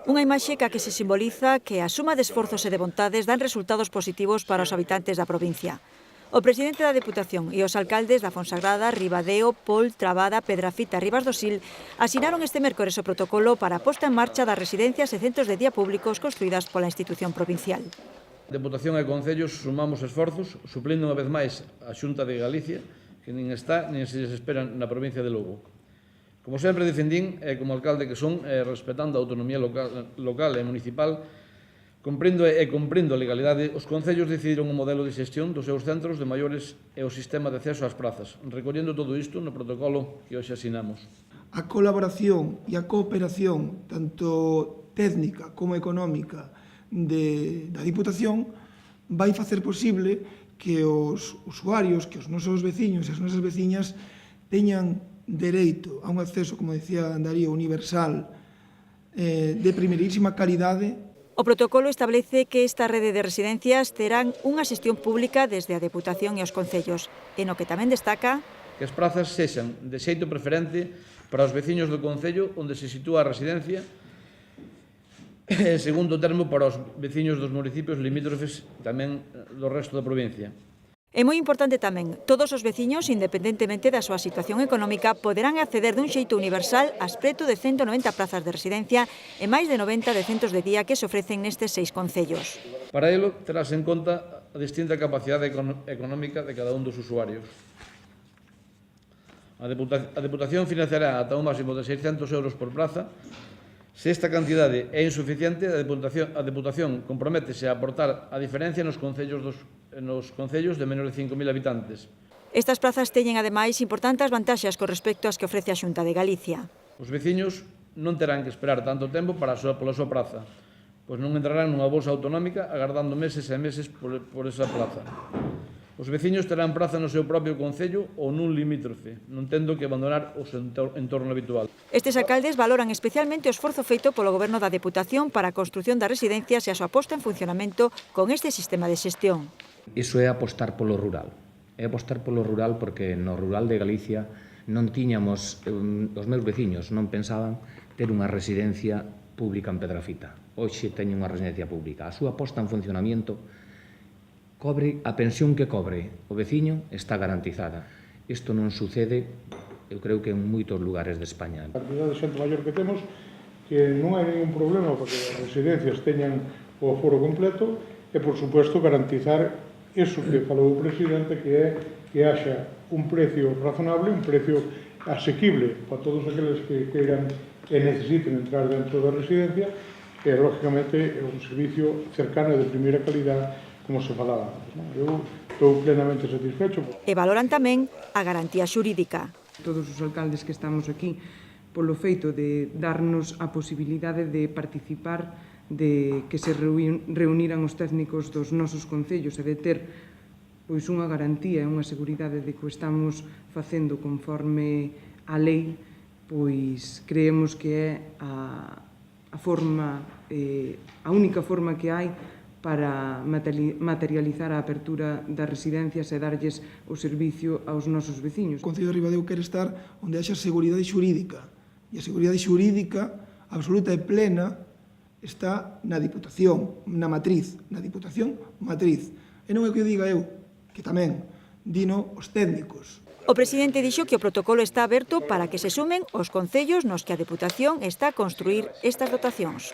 Unha imaxe ca que se simboliza que a suma de esforzos e de vontades dan resultados positivos para os habitantes da provincia. O presidente da Deputación e os alcaldes da Fonsagrada, Ribadeo, Pol, Trabada, Pedrafita e Ribas do Sil asinaron este mércores o protocolo para a posta en marcha das residencias e centros de día públicos construídas pola institución provincial. Deputación e Concellos sumamos esforzos, suplindo unha vez máis a Xunta de Galicia, que nin está nin se desespera na provincia de Lugo. Como sempre defendín, e como alcalde que son, respetando a autonomía local e municipal, cumprindo a legalidade, os concellos decidiron o modelo de xestión dos seus centros de maiores e o sistema de acceso ás prazas, recollendo todo isto no protocolo que hoxe asinamos. A colaboración e a cooperación, tanto técnica como económica, da Diputación, vai facer posible que os usuarios, que os nosos veciños e as nosas veciñas teñan dereito a un acceso, como decía Darío, universal, de primeirísima calidade. O protocolo establece que esta rede de residencias terán unha xestión pública desde a Deputación e os concellos, en o que tamén destaca que as prazas sexan de xeito preferente para os veciños do concello onde se sitúa a residencia e, segundo termo, para os veciños dos municipios limítrofes tamén do resto da provincia. É moi importante tamén, todos os veciños, independentemente da súa situación económica, poderán acceder dun xeito universal ás preto de 190 prazas de residencia e máis de 90 de centros de día que se ofrecen nestes 6 concellos. Para elo, terás en conta a distinta capacidade económica de cada un dos usuarios. A Deputación financiará ata un máximo de 600 euros por praza. Se esta cantidade é insuficiente, a Deputación comprométese a aportar a diferencia nos concellos de menos de 5.000 habitantes. Estas prazas teñen, ademais, importantes vantaxes con respecto ás que ofrece a Xunta de Galicia. Os veciños non terán que esperar tanto tempo pola súa praza, pois non entrarán nunha bolsa autonómica agardando meses e meses por esa praza. Os veciños terán praza no seu propio concello ou nun limítrofe, non tendo que abandonar o seu entorno habitual. Estes alcaldes valoran especialmente o esforzo feito polo Goberno da Deputación para a construción das residencias e a súa posta en funcionamento con este sistema de xestión. Iso é apostar polo rural. É apostar polo rural porque no rural de Galicia non tiñamos, os meus veciños non pensaban ter unha residencia pública en Pedrafita. Hoxe teñen unha residencia pública. A súa posta en funcionamento, cobre a pensión que cobre o veciño, está garantizada. Isto non sucede, eu creo que en moitos lugares de España. A cantidad de xente maior que temos, que non hai ningún problema porque as residencias teñan o aforo completo e, por suposto, garantizar iso que falou o presidente, que é que haxa un precio razonable, un precio asequible para todos aqueles que queiran e necesiten entrar dentro da residencia e, lógicamente, un servicio cercano e de primeira calidad, como se falaba antes. Eu estou plenamente satisfecho. E valoran tamén a garantía xurídica. Todos os alcaldes que estamos aquí, polo feito de darnos a posibilidade de participar, de que se reuniran os técnicos dos nosos concellos e de ter pois unha garantía e unha seguridade de que o estamos facendo conforme a lei, pois creemos que é a única forma que hai para materializar a apertura das residencias e darlles o servicio aos nosos veciños. O Concello de Ribadeo quere estar onde haxa seguridade xurídica, e a seguridade xurídica absoluta e plena está na Diputación, na matriz, na Diputación matriz. E non é o que diga eu, que tamén dino os técnicos. O presidente dixo que o protocolo está aberto para que se sumen os concellos nos que a Deputación está a construir estas dotacións.